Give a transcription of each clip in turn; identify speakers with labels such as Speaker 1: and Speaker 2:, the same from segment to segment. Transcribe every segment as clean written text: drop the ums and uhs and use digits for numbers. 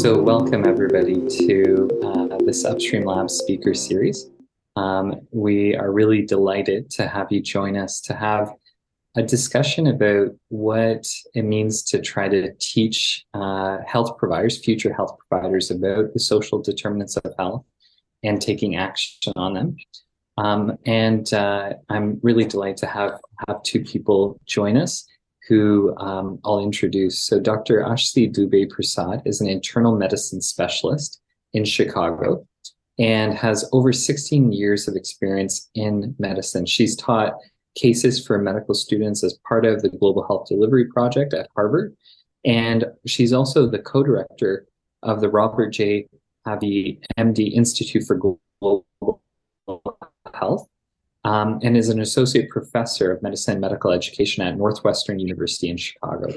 Speaker 1: So welcome everybody to this Upstream Lab Speaker Series. We are really delighted to have you join us to have a discussion about what it means to try to teach health providers, future health providers, about the social determinants of health and taking action on them. I'm really delighted to have two people join us who I'll introduce. So Dr. Ashti Doobay-Persaud is an internal medicine specialist in Chicago and has over 16 years of experience in medicine. She's taught cases for medical students as part of the Global Health Delivery Project at Harvard. And she's also the co-director of the Robert J. Havey, MD Institute for Global Health. And is an associate professor of medicine and medical education at Northwestern University in Chicago.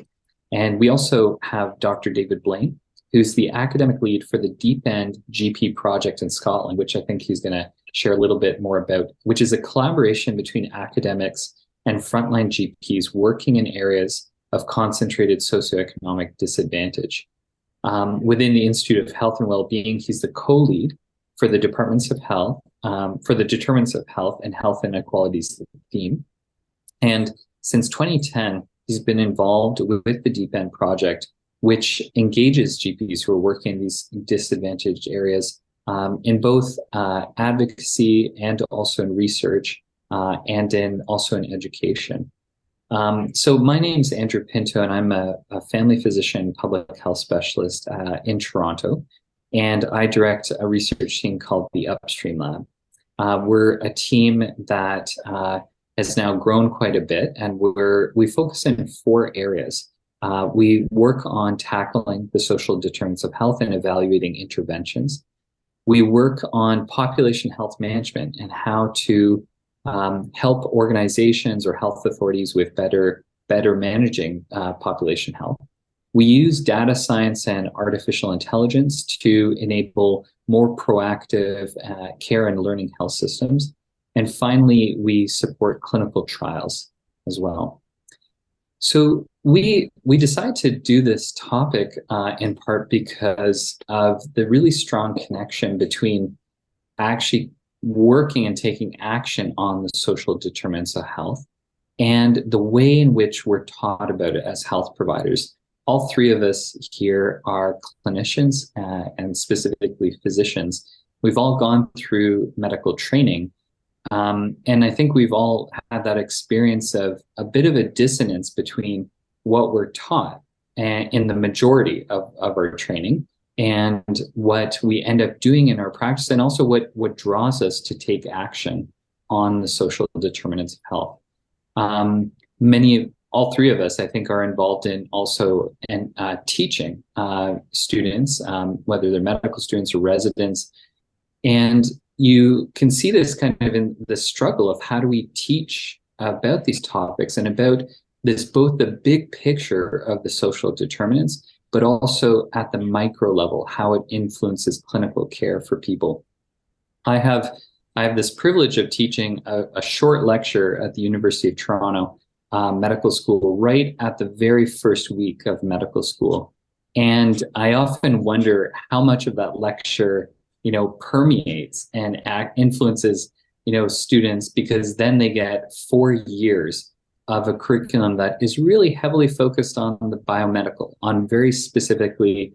Speaker 1: And we also have Dr. David Blaine, who's the academic lead for the Deep End GP project in Scotland, which I think he's going to share a little bit more about, which is a collaboration between academics and frontline GPs working in areas of concentrated socioeconomic disadvantage. Within the Institute of Health and Wellbeing, he's the co-lead for the departments of health, for the determinants of health and health inequalities theme. And since 2010, he's been involved with the Deep End Project, which engages GPs who are working in these disadvantaged areas in both advocacy and also in research and also in education. So my name is Andrew Pinto, and I'm a family physician public health specialist in Toronto. And I direct a research team called the Upstream Lab. We're a team that has now grown quite a bit, and we focus in 4 areas. We work on tackling the social determinants of health and evaluating interventions. We work on population health management and how to help organizations or health authorities with better managing population health. We use data science and artificial intelligence to enable more proactive care and learning health systems. And finally, we support clinical trials as well. So we decided to do this topic in part because of the really strong connection between actually working and taking action on the social determinants of health and the way in which we're taught about it as health providers. All 3 of us here are clinicians and specifically physicians. We've all gone through medical training. And I think we've all had that experience of a bit of a dissonance between what we're taught in the majority of our training and what we end up doing in our practice, and also what draws us to take action on the social determinants of health. All 3 of us, I think, are involved in also teaching students, whether they're medical students or residents. And you can see this kind of in the struggle of how do we teach about these topics and about this, both the big picture of the social determinants, but also at the micro level, how it influences clinical care for people. I have this privilege of teaching a short lecture at the University of Toronto medical school right at the very first week of medical school. And I often wonder how much of that lecture, permeates and influences, students, because then they get 4 years of a curriculum that is really heavily focused on the biomedical, on very specifically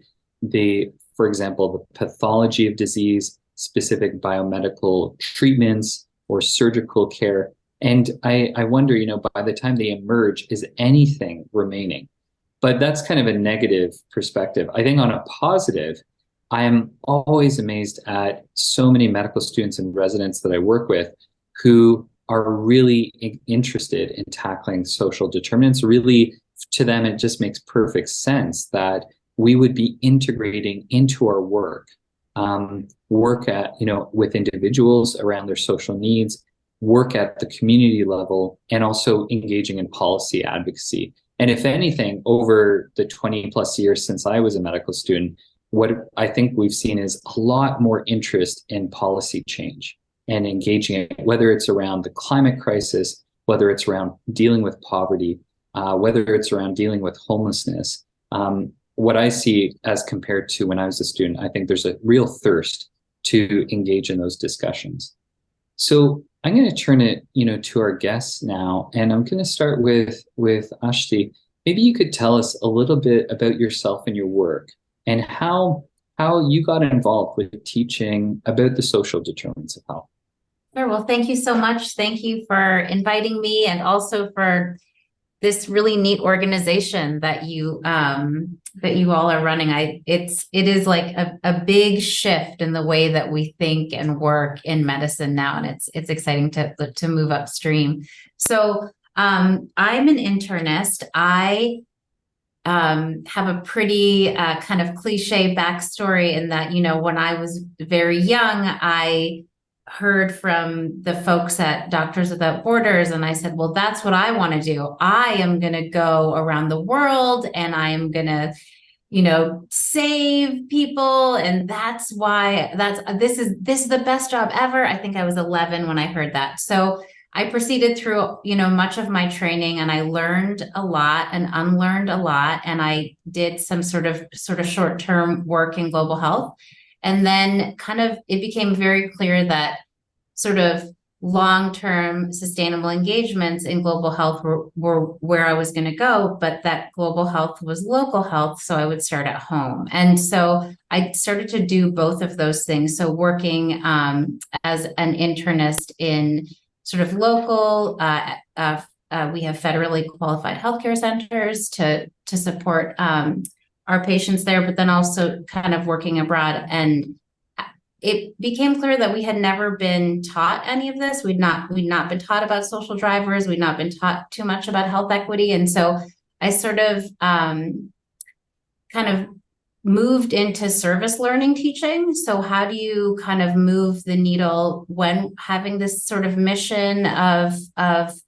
Speaker 1: for example, the pathology of disease, specific biomedical treatments or surgical care. And I wonder, by the time they emerge, is anything remaining? But that's kind of a negative perspective. I think on a positive, I am always amazed at so many medical students and residents that I work with who are really interested in tackling social determinants. Really, to them, it just makes perfect sense that we would be integrating into our work with individuals around their social needs, work at the community level, and also engaging in policy advocacy. And if anything, over the 20 plus years since I was a medical student, what I think we've seen is a lot more interest in policy change and engaging it, whether it's around the climate crisis, whether it's around dealing with poverty, whether it's around dealing with homelessness, what I see as compared to when I was a student, I think there's a real thirst to engage in those discussions. So I'm going to turn it, to our guests now, and I'm going to start with Ashti. Maybe you could tell us a little bit about yourself and your work, and how you got involved with teaching about the social determinants of health.
Speaker 2: Sure. Well, thank you so much. Thank you for inviting me, and also for this really neat organization that you all are running. It is like a big shift in the way that we think and work in medicine now, and it's exciting to move upstream. So I'm an internist. I have a pretty kind of cliche backstory in that, when I was very young, I heard from the folks at Doctors Without Borders, and I said, well, that's what I want to do. I am going to go around the world, and I am going to, save people. And that's why this is the best job ever. I think I was 11 when I heard that. So I proceeded through, much of my training, and I learned a lot and unlearned a lot. And I did some sort of short-term work in global health. And then it became very clear that sort of long-term sustainable engagements in global health were where I was going to go, but that global health was local health. So I would start at home. And so I started to do both of those things. So working as an internist in sort of local, we have federally qualified healthcare centers to support our patients there, but then also kind of working abroad. And it became clear that we had never been taught any of this. We'd not been taught about social drivers. We'd not been taught too much about health equity. And so I sort of kind of moved into service learning teaching. So how do you kind of move the needle when having this sort of mission of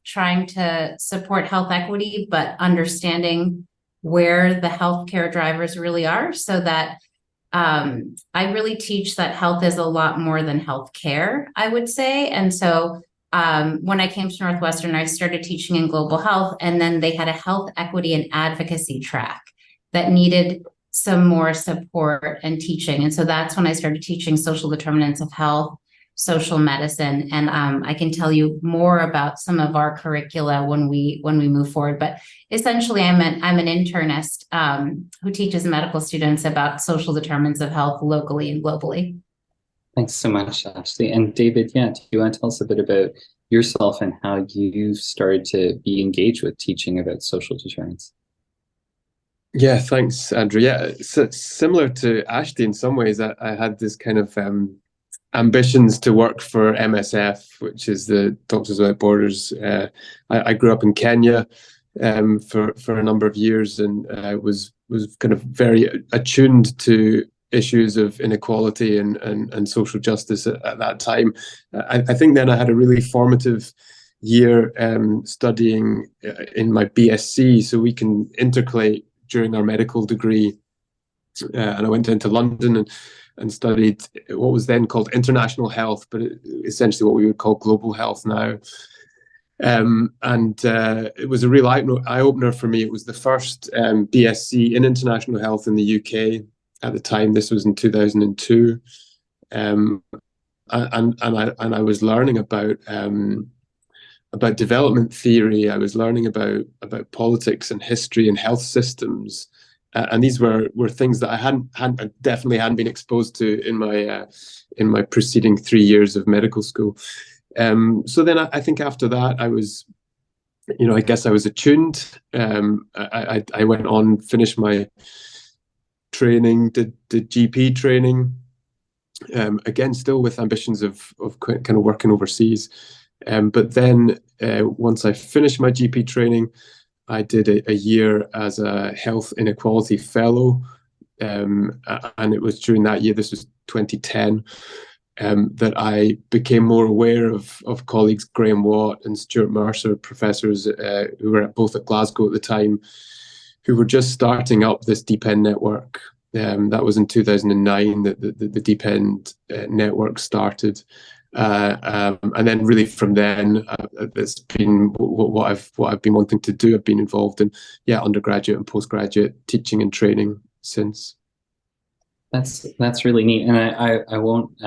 Speaker 2: trying to support health equity, but understanding where the healthcare drivers really are, so that I really teach that health is a lot more than healthcare, I would say. And so when I came to Northwestern, I started teaching in global health, and then they had a health equity and advocacy track that needed some more support and teaching. And so that's when I started teaching social determinants of health, social medicine. And I can tell you more about some of our curricula when we move forward. But essentially, I'm an internist who teaches medical students about social determinants of health locally and globally.
Speaker 1: Thanks so much, Ashley. And David, do you want to tell us a bit about yourself and how you started to be engaged with teaching about social determinants?
Speaker 3: Yeah, thanks, Andrew. Yeah, so similar to Ashti in some ways. I had this kind of ambitions to work for MSF, which is the Doctors Without Borders. I grew up in Kenya for a number of years, and was kind of very attuned to issues of inequality and social justice at that time. I think then I had a really formative year studying in my BSc, so we can intercalate during our medical degree. And I went into London and studied what was then called international health, but essentially what we would call global health now. It was a real eye-opener for me. It was the first BSc in international health in the UK at the time. This was in 2002. And I was learning about development theory. I was learning about politics and history and health systems, and these were things that I definitely hadn't been exposed to in my preceding 3 years of medical school. So then I think after that I was, I guess I was attuned. I went on, finished my training, did GP training, again still with ambitions of kind of working overseas. But then once I finished my GP training, I did a year as a health inequality fellow. And it was during that year, this was 2010, that I became more aware of colleagues Graham Watt and Stuart Mercer, professors who were both at Glasgow at the time, who were just starting up this DeepEnd network. That was in 2009 that the DeepEnd network started. And then really from then, it's been what I've been wanting to do. I've been involved in undergraduate and postgraduate teaching and training since.
Speaker 1: That's really neat, and I won't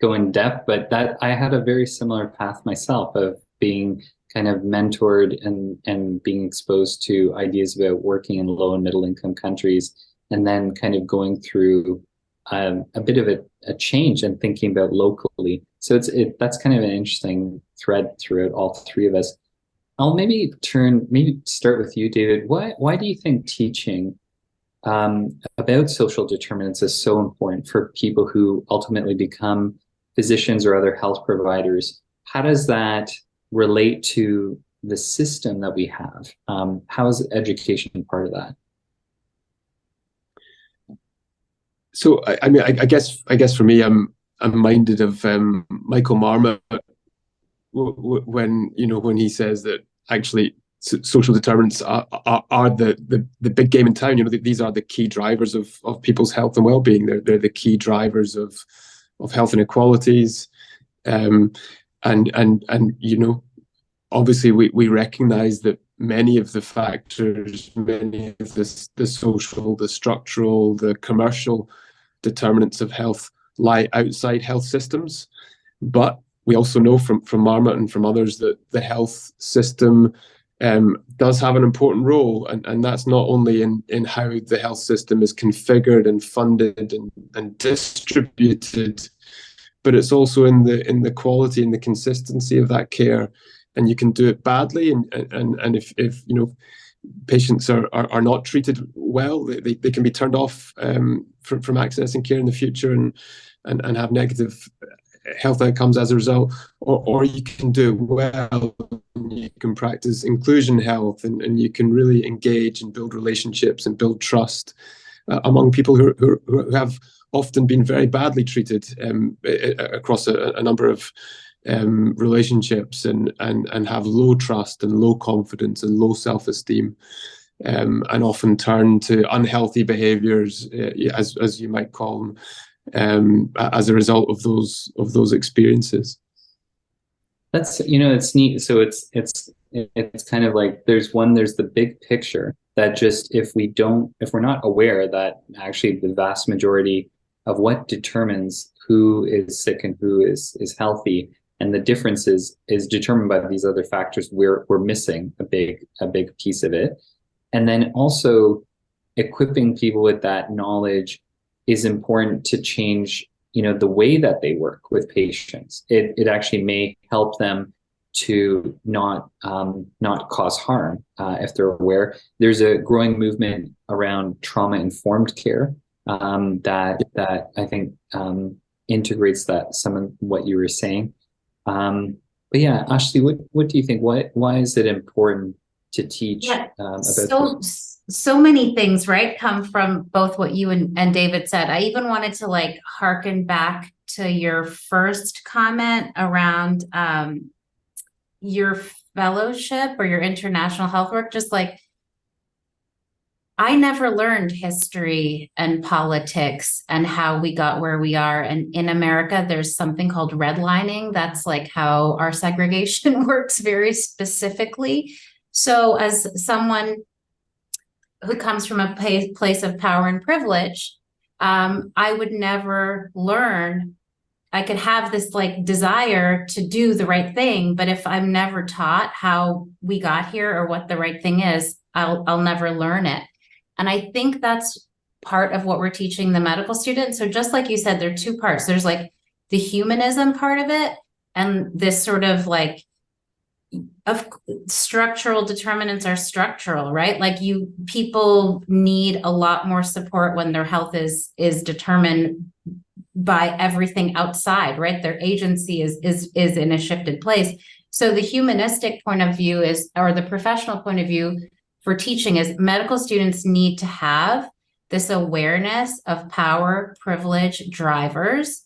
Speaker 1: go in depth, but that I had a very similar path myself of being kind of mentored and being exposed to ideas about working in low and middle income countries, and then kind of going through a bit of a change and thinking about locally. So that's kind of an interesting thread throughout all three of us. I'll maybe start with you, David. Why do you think teaching about social determinants is so important for people who ultimately become physicians or other health providers? How does that relate to the system that we have? How is education part of that?
Speaker 3: So I mean, I guess for me, I'm minded of Michael Marmot when he says that actually social determinants are the big game in town. These are the key drivers of people's health and well-being. They're the key drivers of health inequalities, and obviously we recognize that many of the factors, many of the social, the structural, the commercial determinants of health lie outside health systems. But we also know from Marmot and from others that the health system does have an important role, and that's not only in how the health system is configured and funded and distributed, but it's also in the quality and the consistency of that care. And you can do it badly, and if patients are not treated well, they can be turned off from accessing care in the future and have negative health outcomes as a result, or you can do it well, and you can practice inclusion health, and you can really engage and build relationships and build trust among people who have often been very badly treated across a number of relationships, and have low trust and low confidence and low self-esteem, and often turn to unhealthy behaviors, as you might call them, as a result of those experiences.
Speaker 1: That's it's neat. So it's kind of like there's the big picture that just if we're not aware that actually the vast majority of what determines who is sick and who is healthy, and the difference is determined by these other factors, we're missing a big piece of it. And then also equipping people with that knowledge is important to change, the way that they work with patients. It actually may help them to not cause harm if they're aware. There's a growing movement around trauma-informed care that I think integrates some of what you were saying. But yeah, Ashti, what do you think? Why is it important to teach about
Speaker 2: so many things, right, come from both what you and David said. I even wanted to harken back to your first comment around your fellowship or your international health work. Just I never learned history and politics and how we got where we are. And in America, there's something called redlining. That's how our segregation works very specifically. So as someone who comes from a place of power and privilege, I would never learn. I could have this desire to do the right thing, but if I'm never taught how we got here or what the right thing is, I'll never learn it. And I think that's part of what we're teaching the medical students. So just like you said, there are two parts. There's the humanism part of it, and this sort of of structural determinants are structural, right? People need a lot more support when their health is determined by everything outside, right? Their agency is in a shifted place. So the humanistic point of view or the professional point of view for teaching is medical students need to have this awareness of power, privilege, drivers.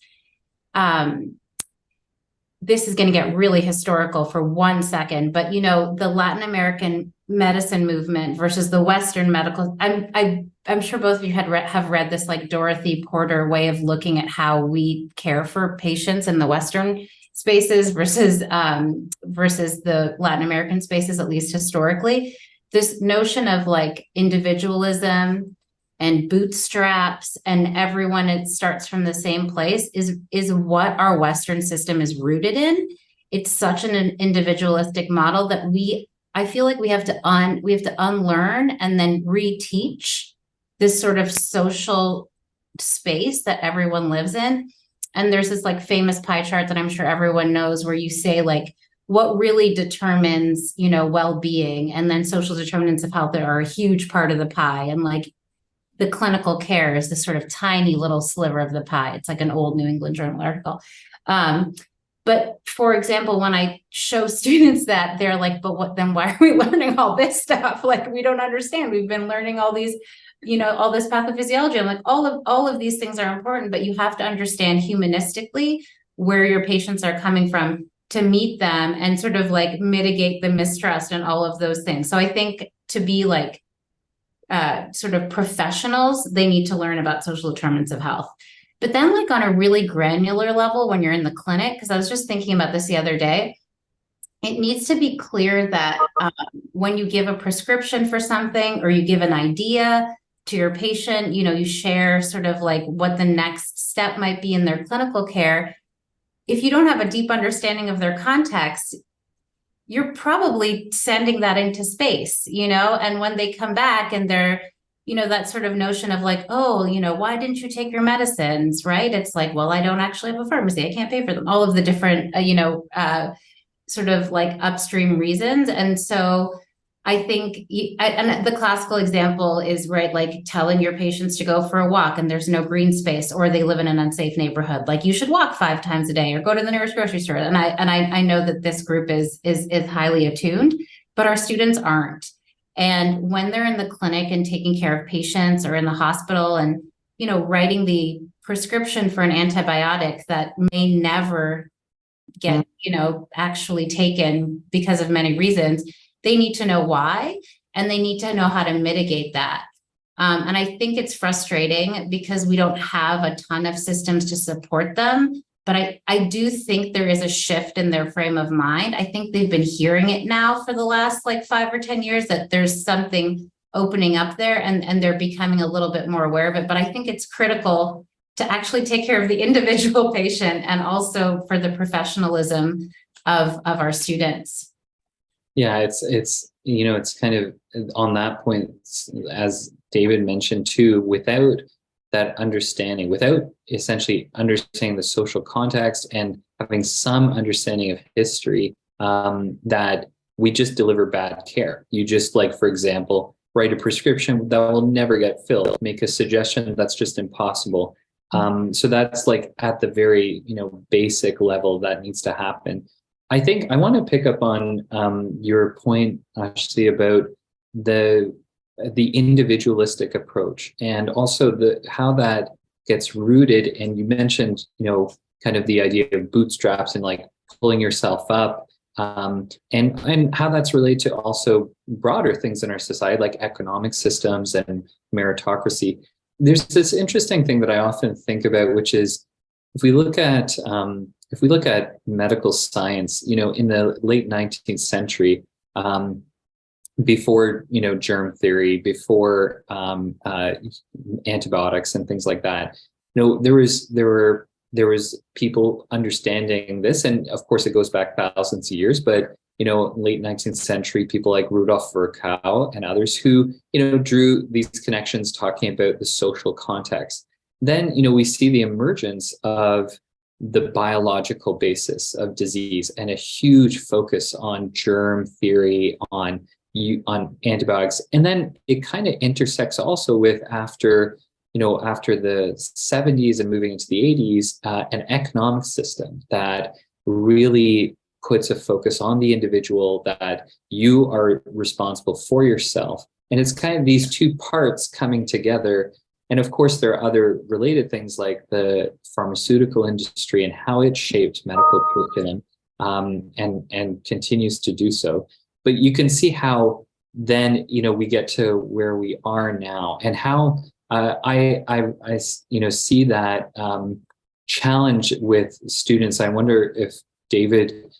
Speaker 2: This is going to get really historical for 1 second, but the Latin American medicine movement versus the Western medical. I'm sure both of you have read this Dorothy Porter way of looking at how we care for patients in the Western spaces versus the Latin American spaces, at least historically. This notion of individualism and bootstraps and everyone, it starts from the same place, is what our Western system is rooted in. It's such an individualistic model that I feel like we have to unlearn and then reteach this sort of social space that everyone lives in. And there's this like famous pie chart that I'm sure everyone knows, where you say like what really determines, well-being, and then social determinants of health are a huge part of the pie. And like the clinical care is this sort of tiny little sliver of the pie. It's like an old New England Journal article. But for example, when I show students that, they're like, but then why are we learning all this stuff? Like, we don't understand. We've been learning all these, all this pathophysiology. I'm like, all of these things are important, but you have to understand humanistically where your patients are coming from to meet them and sort of like mitigate the mistrust and all of those things. So I think to be like sort of professionals, they need to learn about social determinants of health. But then like on a really granular level, when you're in the clinic, because I was just thinking about this the other day, it needs to be clear that when you give a prescription for something or you give an idea to your patient, you share sort of like what the next step might be in their clinical care. If you don't have a deep understanding of their context, you're probably sending that into space, and when they come back and they're, that sort of notion of like, oh, why didn't you take your medicines, right? It's like, well, I don't actually have a pharmacy. I can't pay for them. All of the different, sort of like upstream reasons. And so I think, and the classical example is, right, like telling your patients to go for a walk and there's no green space, or they live in an unsafe neighborhood. Like, you should walk 5 times a day or go to the nearest grocery store. And I know that this group is highly attuned, but our students aren't. And when they're in the clinic and taking care of patients, or in the hospital and, writing the prescription for an antibiotic that may never get, actually taken because of many reasons, they need to know why, and they need to know how to mitigate that. And I think it's frustrating because we don't have a ton of systems to support them. But I do think there is a shift in their frame of mind. I think they've been hearing it now for the last like 5 or 10 years, that there's something opening up there, and they're becoming a little bit more aware of it. But I think it's critical to actually take care of the individual patient, and also for the professionalism of our students.
Speaker 1: Yeah, it's kind of on that point, as David mentioned too, without that understanding, without essentially understanding the social context and having some understanding of history, that we just deliver bad care. You just, like, for example, write a prescription that will never get filled, make a suggestion that's just impossible. So that's like at the very, basic level that needs to happen. I think I want to pick up on your point, Ashti, about the individualistic approach, and also how that gets rooted. And you mentioned, kind of the idea of bootstraps and like pulling yourself up, and how that's related to also broader things in our society, like economic systems and meritocracy. There's this interesting thing that I often think about, which is if we look at medical science, in the late 19th century, before, germ theory, before antibiotics and things like that, there was people understanding this, and of course it goes back thousands of years, but late 19th century, people like Rudolf Virchow and others who, drew these connections, talking about the social context. Then, we see the emergence of the biological basis of disease, and a huge focus on germ theory, on antibiotics. And then it kind of intersects also with after the 70s and moving into the 80s, an economic system that really puts a focus on the individual, that you are responsible for yourself. And it's kind of these two parts coming together. And of course, there are other related things like the pharmaceutical industry and how it shaped medical curriculum, and continues to do so. But you can see how then, we get to where we are now, and how I see that challenge with students. I wonder if David,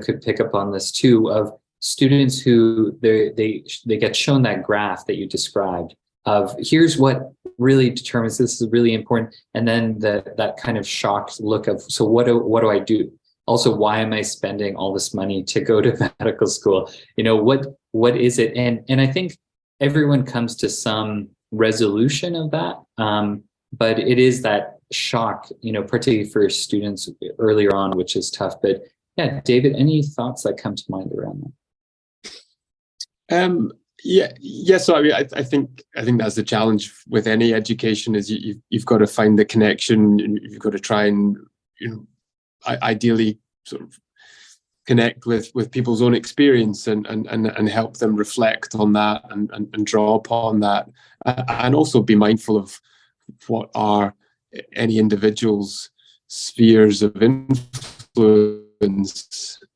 Speaker 1: could pick up on this too, of students who they get shown that graph that you described of here's what really determines this is really important. And then that kind of shocked look of, so what do I do? Also, why am I spending all this money to go to medical school? What is it? And I think everyone comes to some resolution of that. But it is that shock, particularly for students earlier on, which is tough. But yeah, David, any thoughts that come to mind around that?
Speaker 3: Yeah. So I mean, I think that's the challenge with any education is you've got to find the connection, and you've got to try and ideally sort of connect with people's own experience and help them reflect on that and draw upon that, and also be mindful of what are any individual's spheres of influence,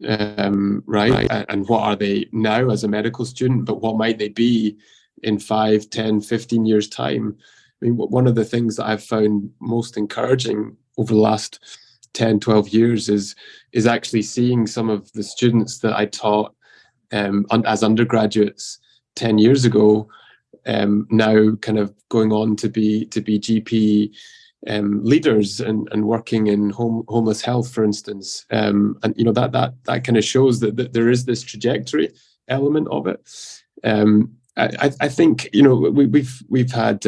Speaker 3: right? And what are they now as a medical student, but what might they be in 5, 10, 15 years time? I mean, one of the things that I've found most encouraging over the last 10, 12 years is actually seeing some of the students that I taught as undergraduates 10 years ago, now kind of going on to be GP leaders and working in homeless health, for instance. And that kind of shows that there is this trajectory element of it. I think we've had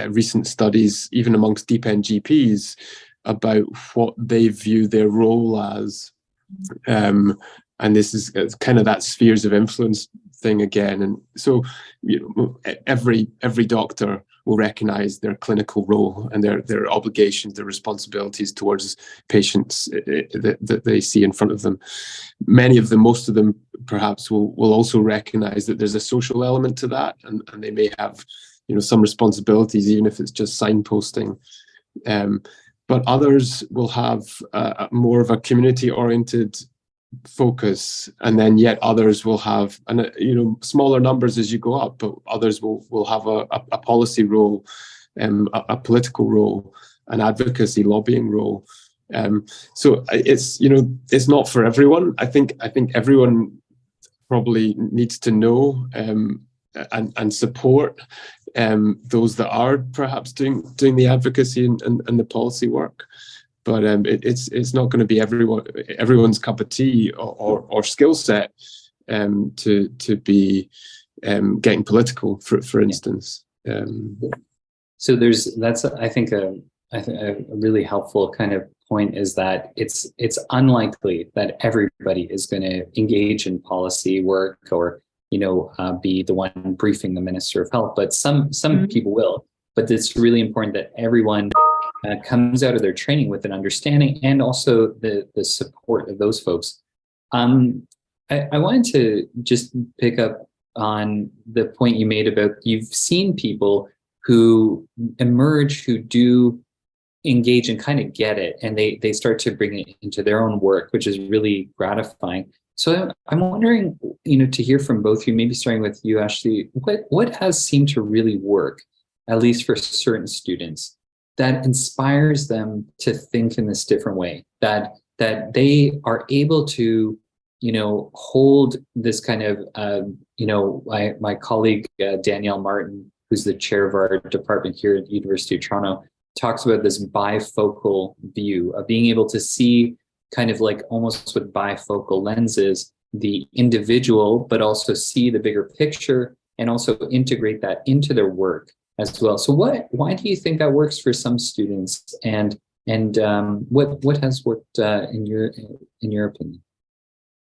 Speaker 3: recent studies even amongst deep end GPs about what they view their role as, and this is kind of that spheres of influence thing again. And so every doctor will recognize their clinical role and their obligations, their responsibilities towards patients that they see in front of them. Many of them, most of them perhaps will also recognize that there's a social element to that, and they may have some responsibilities, even if it's just signposting. But others will have more of a community-oriented focus, and then yet others will have smaller numbers as you go up, but others will have a policy role, a political role, an advocacy lobbying role. So it's not for everyone. I think everyone probably needs to know and support those that are perhaps doing the advocacy and the policy work. But it's not going to be everyone's cup of tea or skill set to be getting political, for instance.
Speaker 1: So that's I think a really helpful kind of point is that it's unlikely that everybody is going to engage in policy work or be the one briefing the Minister of Health, but some people will. But it's really important that everyone comes out of their training with an understanding and also the support of those folks. I wanted to just pick up on the point you made about you've seen people who emerge, who do engage and kind of get it, and they start to bring it into their own work, which is really gratifying. So I'm wondering, to hear from both of you, maybe starting with you, Ashti, what has seemed to really work, at least for certain students, that inspires them to think in this different way, that they are able to, hold this kind of, my colleague, Danielle Martin, who's the chair of our department here at the University of Toronto, talks about this bifocal view of being able to see kind of like almost with bifocal lenses, the individual, but also see the bigger picture and also integrate that into their work as well. So why do you think that works for some students, and what has worked in your opinion?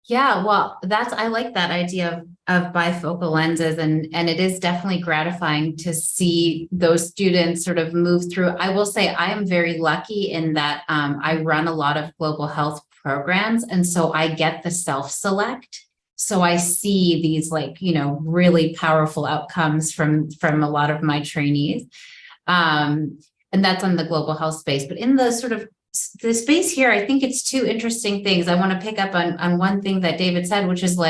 Speaker 2: Yeah, well, I like that idea of bifocal lenses, and it is definitely gratifying to see those students sort of move through. I will say I am very lucky in that I run a lot of global health programs, and so I get the self-select. So I see these really powerful outcomes from a lot of my trainees, and that's on the global health space. But in the sort of the space here, I think it's two interesting things. I want to pick up on one thing that David said, which is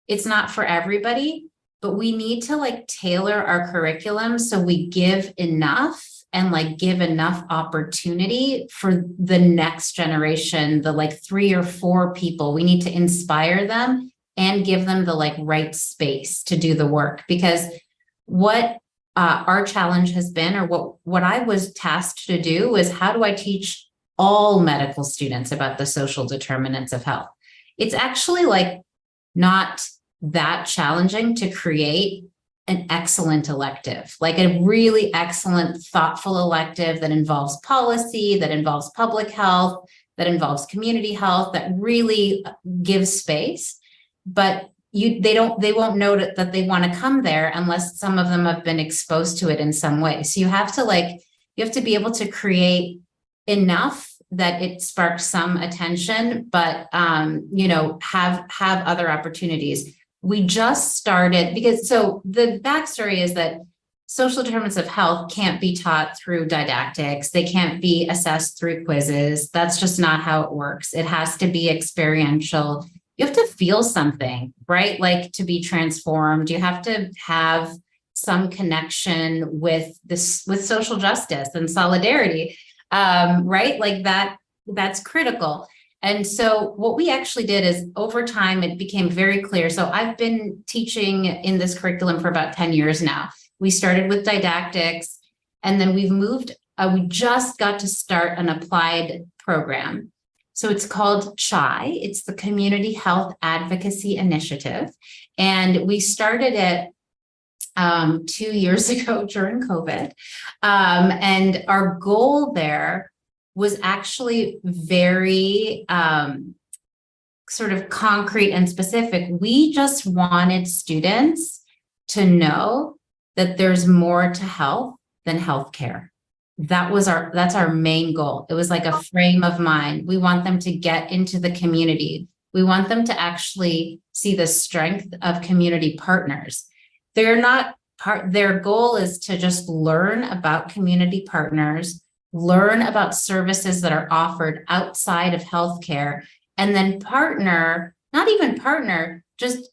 Speaker 2: it's not for everybody, but we need to tailor our curriculum so we give enough and give enough opportunity for the next generation, the 3 or 4 people. We need to inspire them and give them the right space to do the work, because what our challenge has been, or what I was tasked to do, was how do I teach all medical students about the social determinants of health? It's actually like not that challenging to create an excellent elective, like a really excellent, thoughtful elective that involves policy, that involves public health, that involves community health, that really gives space. But they won't know that they want to come there unless some of them have been exposed to it in some way. So you have to be able to create enough that it sparks some attention, but have other opportunities. We just started so the backstory is that social determinants of health can't be taught through didactics. They can't be assessed through quizzes. That's just not how it works. It has to be experiential. You have to feel something, right? Like to be transformed. You have to have some connection with social justice and solidarity, right? Like that's critical. And so what we actually did is, over time, it became very clear. So I've been teaching in this curriculum for about 10 years now. We started with didactics, and then we've moved, we just got to start an applied program. So it's called CHI, it's the Community Health Advocacy Initiative. And we started it 2 years ago during COVID. And our goal there was actually very sort of concrete and specific. We just wanted students to know that there's more to health than healthcare. That's our main goal. It was like a frame of mind. We want them to get into the community. We want them to actually see the strength of community partners. Their goal is to just learn about community partners, learn about services that are offered outside of healthcare, and then just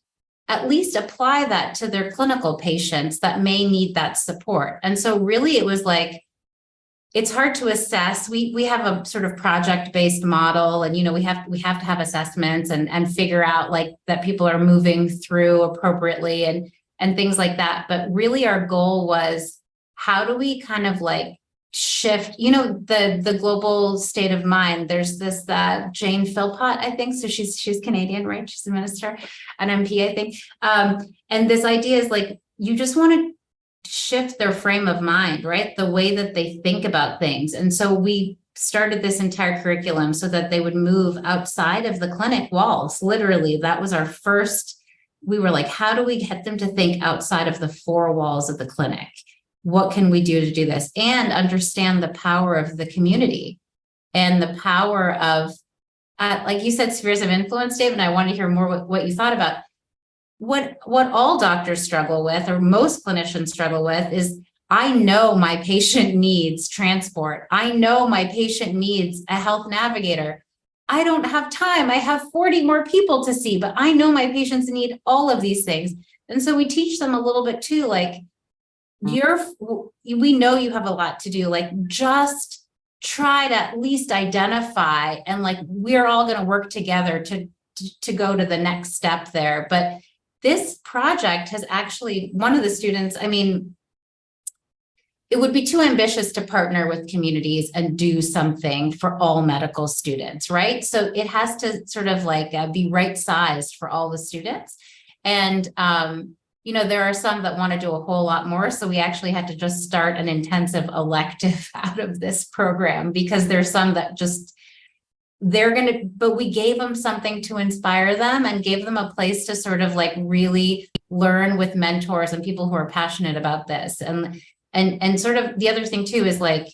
Speaker 2: at least apply that to their clinical patients that may need that support. And so really it was like, it's hard to assess. We have a sort of project-based model, and we have to have assessments and figure out like that people are moving through appropriately and things like that. But really our goal was, how do we kind of like shift, the global state of mind. There's this Jane Philpott, I think. So she's Canadian, right? She's a minister, an MP, I think. And this idea is like, you just want to shift their frame of mind, right? The way that they think about things. And so we started this entire curriculum so that they would move outside of the clinic walls. Literally, that was our first. We were like, how do we get them to think outside of the four walls of the clinic? What can we do to do this? And understand the power of the community and the power of, like you said, spheres of influence, Dave, and I want to hear more what you thought about. What all doctors struggle with, or most clinicians struggle with, is I know my patient needs transport. I know my patient needs a health navigator. I don't have time. I have 40 more people to see, but I know my patients need all of these things. And so we teach them a little bit too, like, we know you have a lot to do, like just try to at least identify, and like we're all going to work together to go to the next step there. But this project has actually, one of the students, I mean, it would be too ambitious to partner with communities and do something for all medical students, right? So it has to sort of like be right sized for all the students. And there are some that want to do a whole lot more. So we actually had to just start an intensive elective out of this program, because there's some that just, but we gave them something to inspire them and gave them a place to sort of like really learn with mentors and people who are passionate about this. And sort of the other thing too is like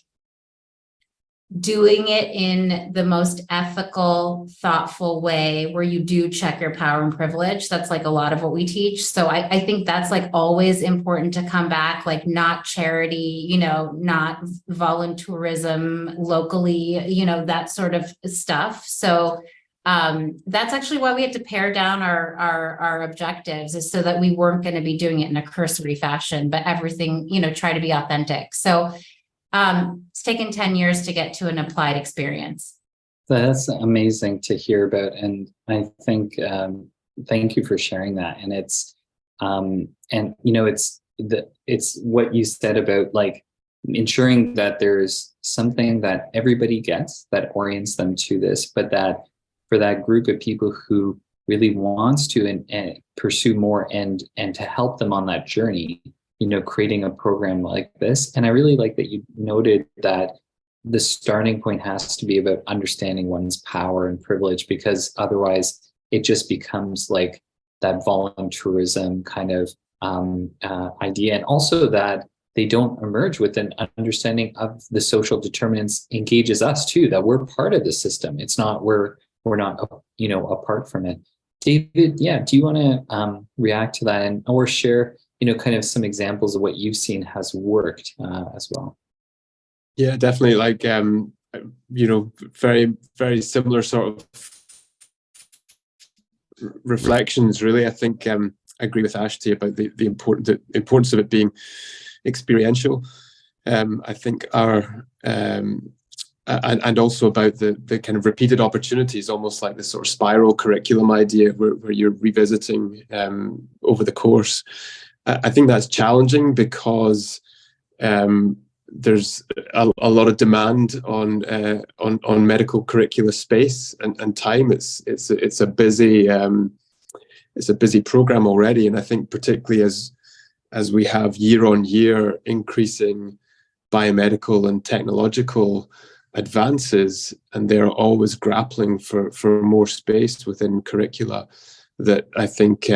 Speaker 2: doing it in the most ethical, thoughtful way where you do check your power and privilege. That's like a lot of what we teach. So I think that's like always important to come back, like not charity, not volunteerism locally, that sort of stuff. So that's actually why we had to pare down our objectives, is so that we weren't going to be doing it in a cursory fashion, but everything, try to be authentic. So it's taken 10 years to get to an applied experience.
Speaker 1: That's amazing to hear about. And I think, thank you for sharing that. And it's it's what you said about like ensuring that there's something that everybody gets that orients them to this, but that for that group of people who really wants to and pursue more and to help them on that journey, creating a program like this. And I really like that you noted that the starting point has to be about understanding one's power and privilege, because otherwise it just becomes like that volunteerism kind of idea. And also that they don't emerge with an understanding of the social determinants engages us too, that we're part of the system. It's not, we're not, apart from it. David, do you want to react to that or share, kind of some examples of what you've seen has worked as well?
Speaker 3: Yeah, definitely. Like, very, very similar sort of reflections, really. I think I agree with Ashti about the importance of it being experiential. I think our and also about the kind of repeated opportunities, almost like this sort of spiral curriculum idea where you're revisiting over the course. I think that's challenging because there's a lot of demand on medical curricula space and time. It's a busy program already, and I think particularly as we have year on year increasing biomedical and technological advances, and they're always grappling for more space within curricula, that I think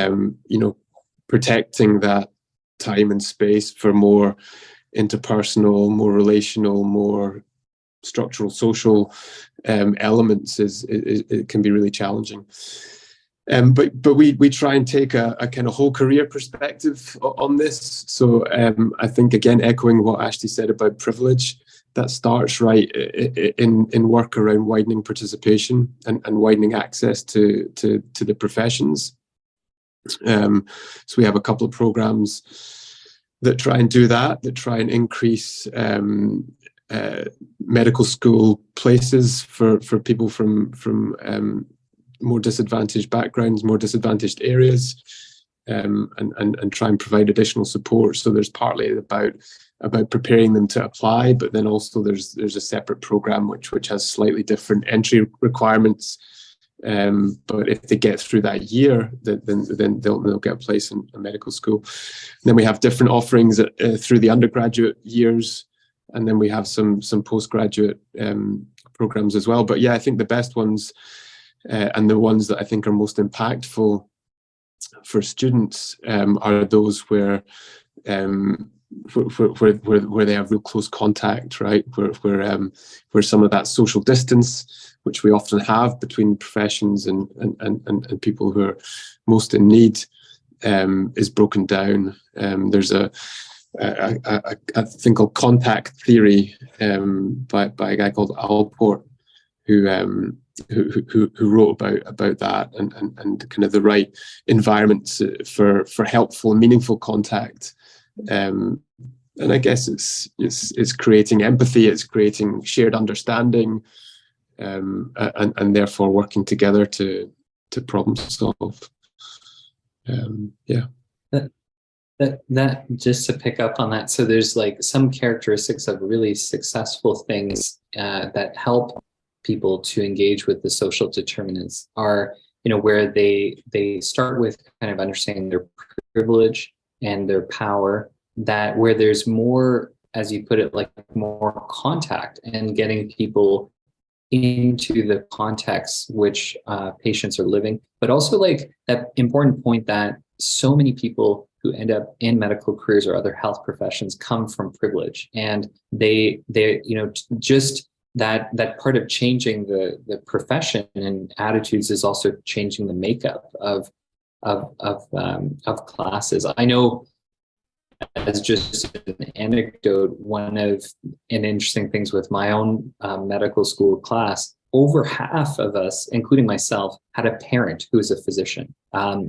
Speaker 3: protecting that time and space for more interpersonal, more relational, more structural social elements it can be really challenging. But we try and take a kind of whole career perspective on this. So I think, again, echoing what Ashti said about privilege, that starts right in work around widening participation and widening access to the professions. So we have a couple of programs that try and do that try and increase medical school places for people from more disadvantaged backgrounds, more disadvantaged areas, and try and provide additional support. So there's partly about preparing them to apply, but then also there's a separate program which has slightly different entry requirements. But if they get through that year, then they'll get a place in a medical school. And then we have different offerings through the undergraduate years, and then we have some postgraduate programs as well. But yeah, I think the best ones and the ones that I think are most impactful for students are those where they have real close contact, right? Where some of that social distance, which we often have between professions and people who are most in need, is broken down. There's a thing called contact theory by a guy called Alport, who wrote about that and kind of the right environments for helpful and meaningful contact. And I guess it's creating empathy, it's creating shared understanding, and therefore working together to problem solve.
Speaker 1: That just to pick up on that. So there's like some characteristics of really successful things that help people to engage with the social determinants are, where they start with kind of understanding their privilege and their power, that where there's more, as you put it, like more contact and getting people into the context which patients are living, but also like that important point that so many people who end up in medical careers or other health professions come from privilege, and they just that part of changing the profession and attitudes is also changing the makeup of classes. I know, as just an anecdote, one of an interesting things with my own medical school class, over half of us, including myself, had a parent who was a physician,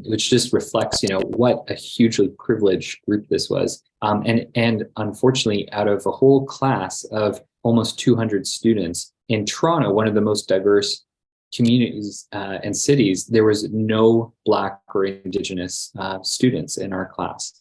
Speaker 1: which just reflects, what a hugely privileged group this was. And unfortunately, out of a whole class of almost 200 students in Toronto, one of the most diverse communities and cities, there was no Black or Indigenous students in our class.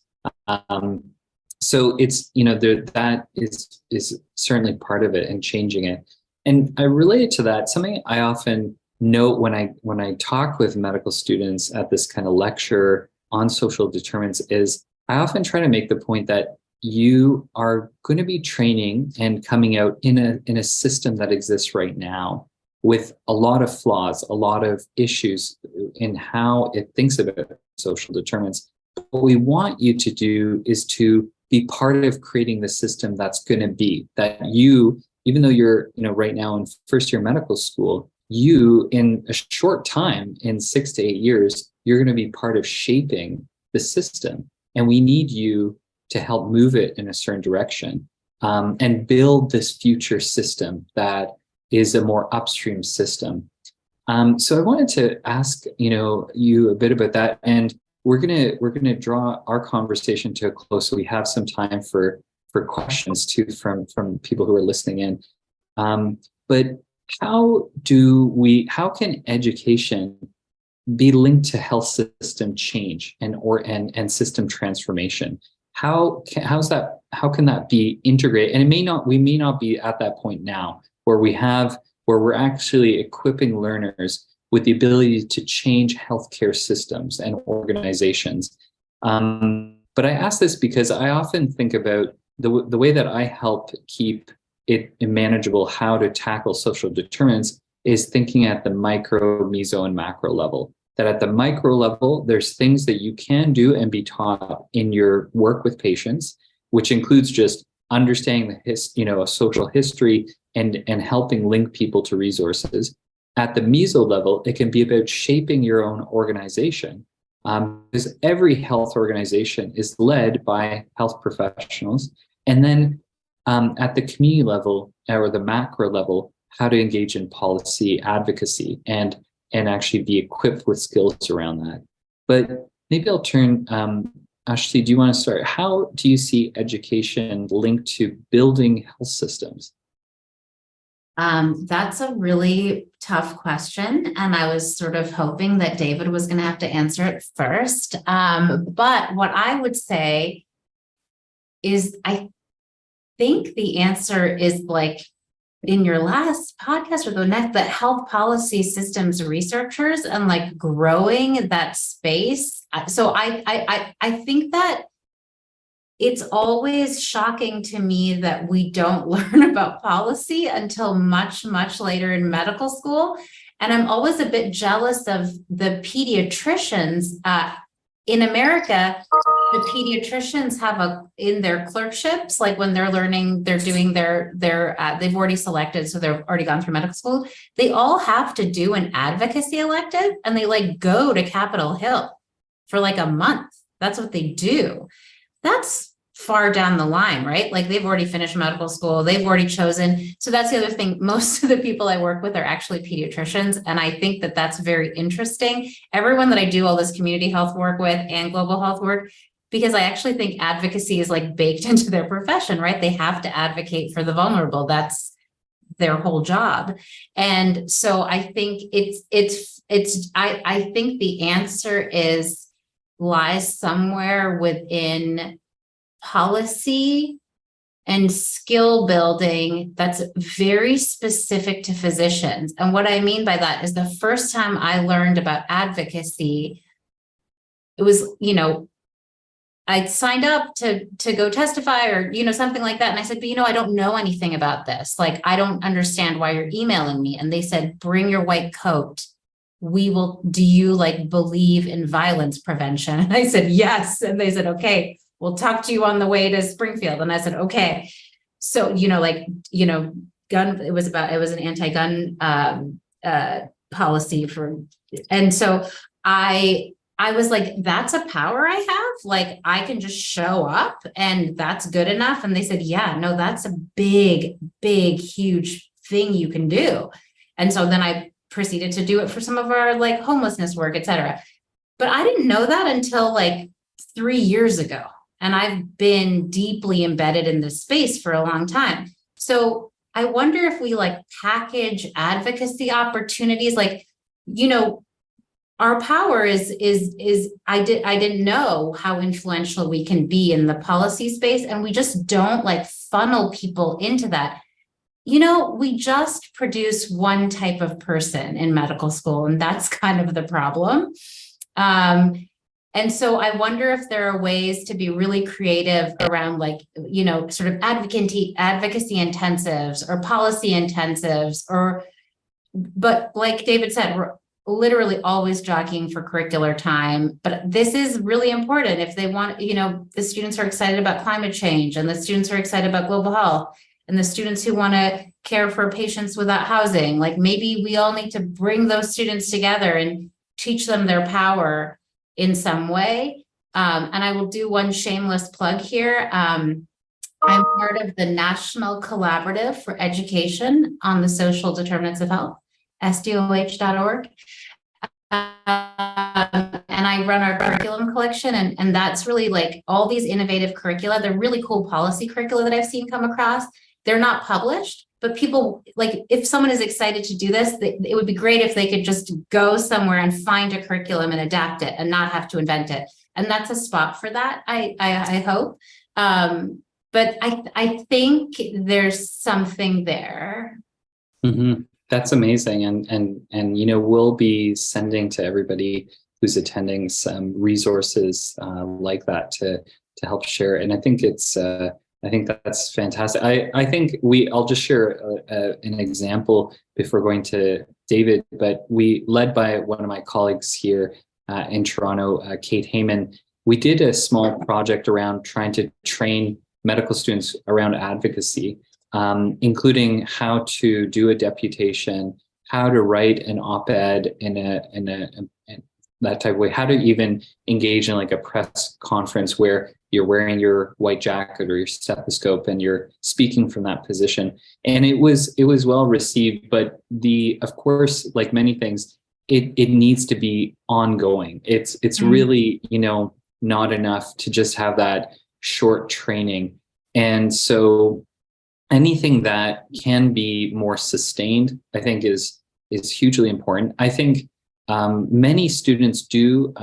Speaker 1: So it's, that is certainly part of it and changing it. And I relate to that. Something I often note when I talk with medical students at this kind of lecture on social determinants is I often try to make the point that you are going to be training and coming out in a system that exists right now with a lot of flaws, a lot of issues in how it thinks about social determinants. What we want you to do is to be part of creating the system that's going to be that you, even though you're, right now in first year medical school, you in a short time, in 6 to 8 years, you're going to be part of shaping the system. And we need you to help move it in a certain direction, and build this future system that is a more upstream system. So I wanted to ask, you a bit about that, and we're gonna draw our conversation to a close. So we have some time for questions too from people who are listening in. But how can education be linked to health system change and system transformation? How can that be integrated? And we may not be at that point now where we're actually equipping learners with the ability to change healthcare systems and organizations. But I ask this because I often think about the way that I help keep it manageable, how to tackle social determinants, is thinking at the micro, meso, and macro level. That at the micro level, there's things that you can do and be taught in your work with patients, which includes just understanding a social history and helping link people to resources. At the meso level, it can be about shaping your own organization, because every health organization is led by health professionals. And then at the community level or the macro level, how to engage in policy advocacy and actually be equipped with skills around that. But maybe I'll turn, Ashti, do you want to start? How do you see education linked to building health systems?
Speaker 2: That's a really tough question. And I was sort of hoping that David was going to have to answer it first. But what I would say is I think the answer is like in your last podcast or the next, that health policy systems researchers and like growing that space. So I think that it's always shocking to me that we don't learn about policy until much, much later in medical school. And I'm always a bit jealous of the pediatricians. In America, the pediatricians have in their clerkships, like when they're learning, they're doing they've already selected, so they've already gone through medical school. They all have to do an advocacy elective, and they like go to Capitol Hill for like a month. That's what they do. That's far down the line, right? Like they've already finished medical school, they've already chosen. So that's the other thing. Most of the people I work with are actually pediatricians. And I think that that's very interesting. Everyone that I do all this community health work with and global health work, because I actually think advocacy is like baked into their profession, right? They have to advocate for the vulnerable. That's their whole job. And so I think I think the answer lies somewhere within policy and skill building that's very specific to physicians. And what I mean by that is the first time I learned about advocacy, it was, I signed up to go testify or, something like that. And I said, but I don't know anything about this. Like, I don't understand why you're emailing me. And they said, bring your white coat. Do you believe in violence prevention? And I said, yes. And they said, okay, we'll talk to you on the way to Springfield. And I said, okay. So, gun, it was an anti-gun policy and so I was like, that's a power I have. Like, I can just show up and that's good enough. And they said, yeah, no, that's a big, big, huge thing you can do. And so then I proceeded to do it for some of our homelessness work, et cetera. But I didn't know that until 3 years ago. And I've been deeply embedded in this space for a long time. So I wonder if we package advocacy opportunities, our power is I didn't know how influential we can be in the policy space, and we just don't like funnel people into that. You know, we just produce one type of person in medical school, and that's kind of the problem. And so I wonder if there are ways to be really creative around, like, you know, sort of advocacy intensives or policy intensives, but like David said, we're literally always jockeying for curricular time. But this is really important if they want, you know, the students are excited about climate change, and the students are excited about global health, and the students who want to care for patients without housing. Like, maybe we all need to bring those students together and teach them their power in some way. And I will do one shameless plug here. I'm part of the National Collaborative for Education on the Social Determinants of Health, SDOH.org. And I run our curriculum collection, and that's really like all these innovative curricula. They're really cool policy curricula that I've seen come across. They're not published, but people, like, if someone is excited to do this, it would be great if they could just go somewhere and find a curriculum and adapt it and not have to invent it. And that's a spot for that, I hope. But I think there's something there.
Speaker 1: Mm-hmm. That's amazing. And, you know, we'll be sending to everybody who's attending some resources like that to help share. And I think I think that's fantastic. I think I'll just share an example before going to David, but we, led by one of my colleagues here in Toronto, Kate Heyman, we did a small project around trying to train medical students around advocacy, including how to do a deputation, how to write an op-ed in that type of way, how to even engage in like a press conference where you're wearing your white jacket or your stethoscope and you're speaking from that position. And it was well received, but of course, like many things, it needs to be ongoing. It's really, you know, not enough to just have that short training. And so anything that can be more sustained, I think is hugely important. I think many students do,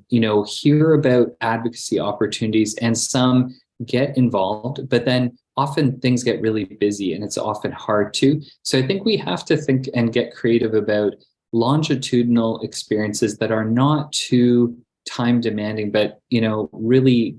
Speaker 1: you know, hear about advocacy opportunities, and some get involved, but then often things get really busy and it's often hard to. So I think we have to think and get creative about longitudinal experiences that are not too time demanding, but, you know, really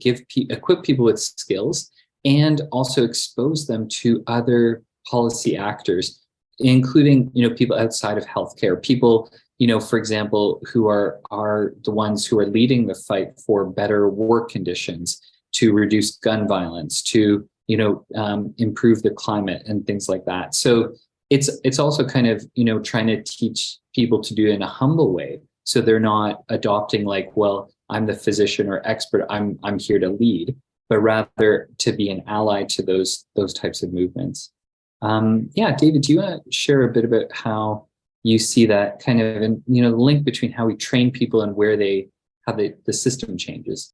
Speaker 1: equip people with skills and also expose them to other policy actors, including, you know, people outside of healthcare, people, you know, for example, who are the ones who are leading the fight for better work conditions, to reduce gun violence, to, you know, improve the climate and things like that. So it's also kind of, you know, trying to teach people to do it in a humble way, so they're not adopting like, well, I'm the physician or expert, I'm here to lead, but rather to be an ally to those types of movements. Yeah, David, do you want to share a bit about how you see that kind of, you know, the link between how we train people and how the system changes?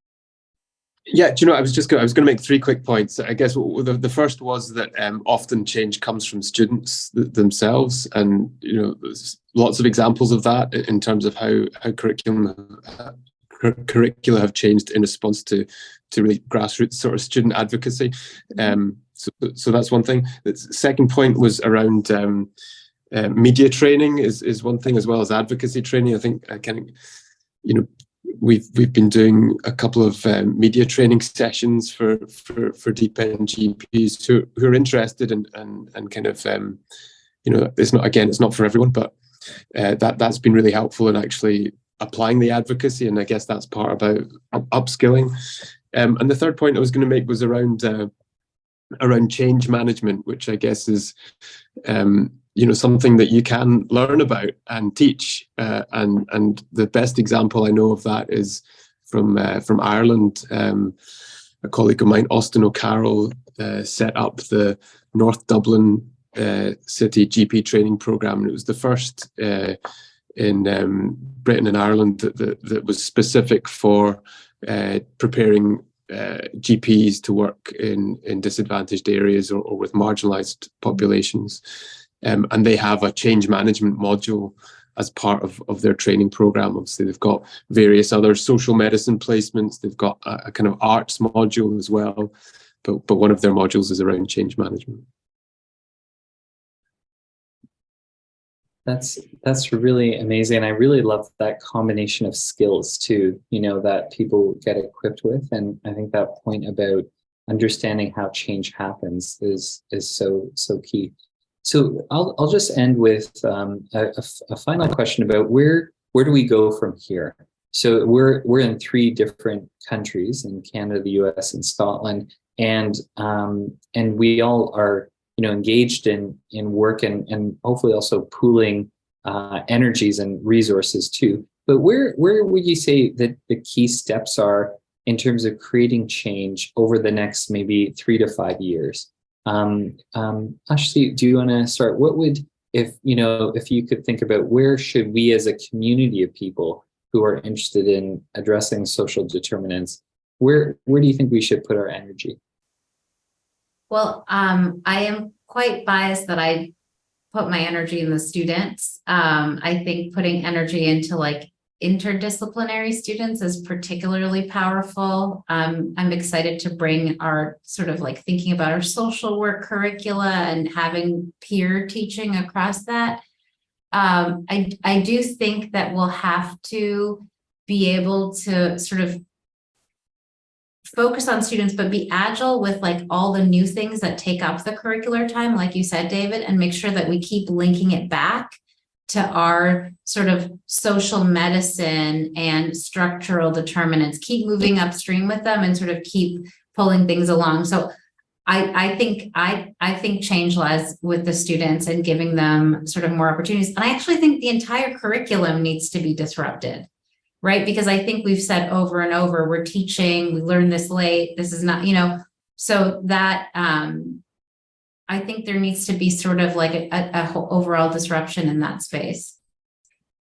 Speaker 3: Yeah, do you know, I was going to make 3 quick points. I guess the first was that often change comes from students themselves, and, you know, there's lots of examples of that in terms of how curricula have changed in response to really grassroots sort of student advocacy. So that's one thing. The second point was around media training is one thing, as well as advocacy training. I think you know, we've been doing a couple of media training sessions for deep end GPs who are interested and kind of, you know, it's not for everyone, but that's been really helpful in actually applying the advocacy, and I guess that's part about upskilling. And the third point I was going to make was around change management, which I guess is you know, something that you can learn about and teach. And the best example I know of that is from Ireland. A colleague of mine, Austin O'Carroll, set up the North Dublin City GP training program, and it was the first in Britain and Ireland that was specific for preparing GPs to work in disadvantaged areas or with marginalized populations. And they have a change management module as part of their training program. Obviously, they've got various other social medicine placements. They've got a kind of arts module as well, but one of their modules is around change management.
Speaker 1: That's really amazing. I really love that combination of skills too, that people get equipped with. And I think that point about understanding how change happens is so key. So I'll just end with a final question about where do we go from here? So we're in 3 different countries, in Canada, the US, and Scotland, and we all are engaged in work and hopefully also pooling energies and resources too. But where would you say that the key steps are in terms of creating change over the next maybe 3 to 5 years? Ashti, do you want to start? What would, if you could think about where should we as a community of people who are interested in addressing social determinants, where do you think we should put our energy?
Speaker 2: Well, I am quite biased that I put my energy in the students. I think putting energy into like interdisciplinary students is particularly powerful. I'm excited to bring our sort of like thinking about our social work curricula and having peer teaching across that. I do think that we'll have to be able to sort of focus on students, but be agile with like all the new things that take up the curricular time, like you said, David, and make sure that we keep linking it back to our sort of social medicine and structural determinants, keep moving upstream with them and sort of keep pulling things along. So I think change lies with the students and giving them sort of more opportunities. And I actually think the entire curriculum needs to be disrupted, right? Because I think we've said over and over, we're teaching, we learned this late, this is not, so that I think there needs to be sort of like a whole overall disruption in that space.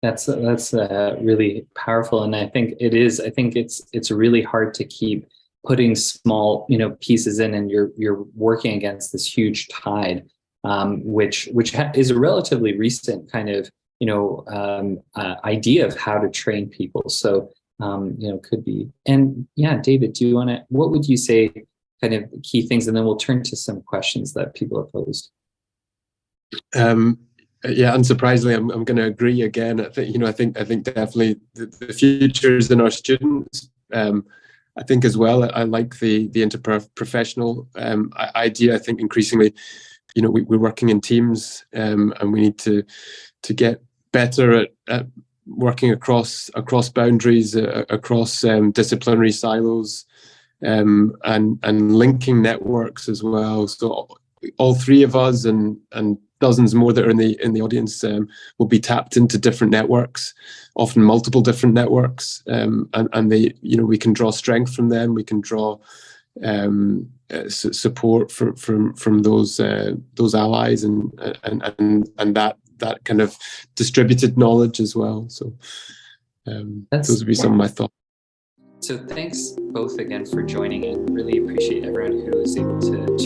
Speaker 1: That's really powerful, and I think it is. I think it's really hard to keep putting small pieces in, and you're working against this huge tide, which is a relatively recent kind of idea of how to train people. So could be. And yeah, David, what would you say kind of key things, and then we'll turn to some questions that people have posed.
Speaker 3: Yeah, unsurprisingly, I'm going to agree again. I think definitely the future is in our students. I think as well, I like the interprofessional idea. I think increasingly, we're working in teams, and we need to get better at working across boundaries, across disciplinary silos, and linking networks as well. So all 3 of us and dozens more that are in the audience will be tapped into different networks, often multiple different networks, and they we can draw strength from them. We can draw support from those allies and that kind of distributed knowledge as well. So those would be some of my thoughts.
Speaker 1: So thanks both again for joining in. Really appreciate everyone who was able to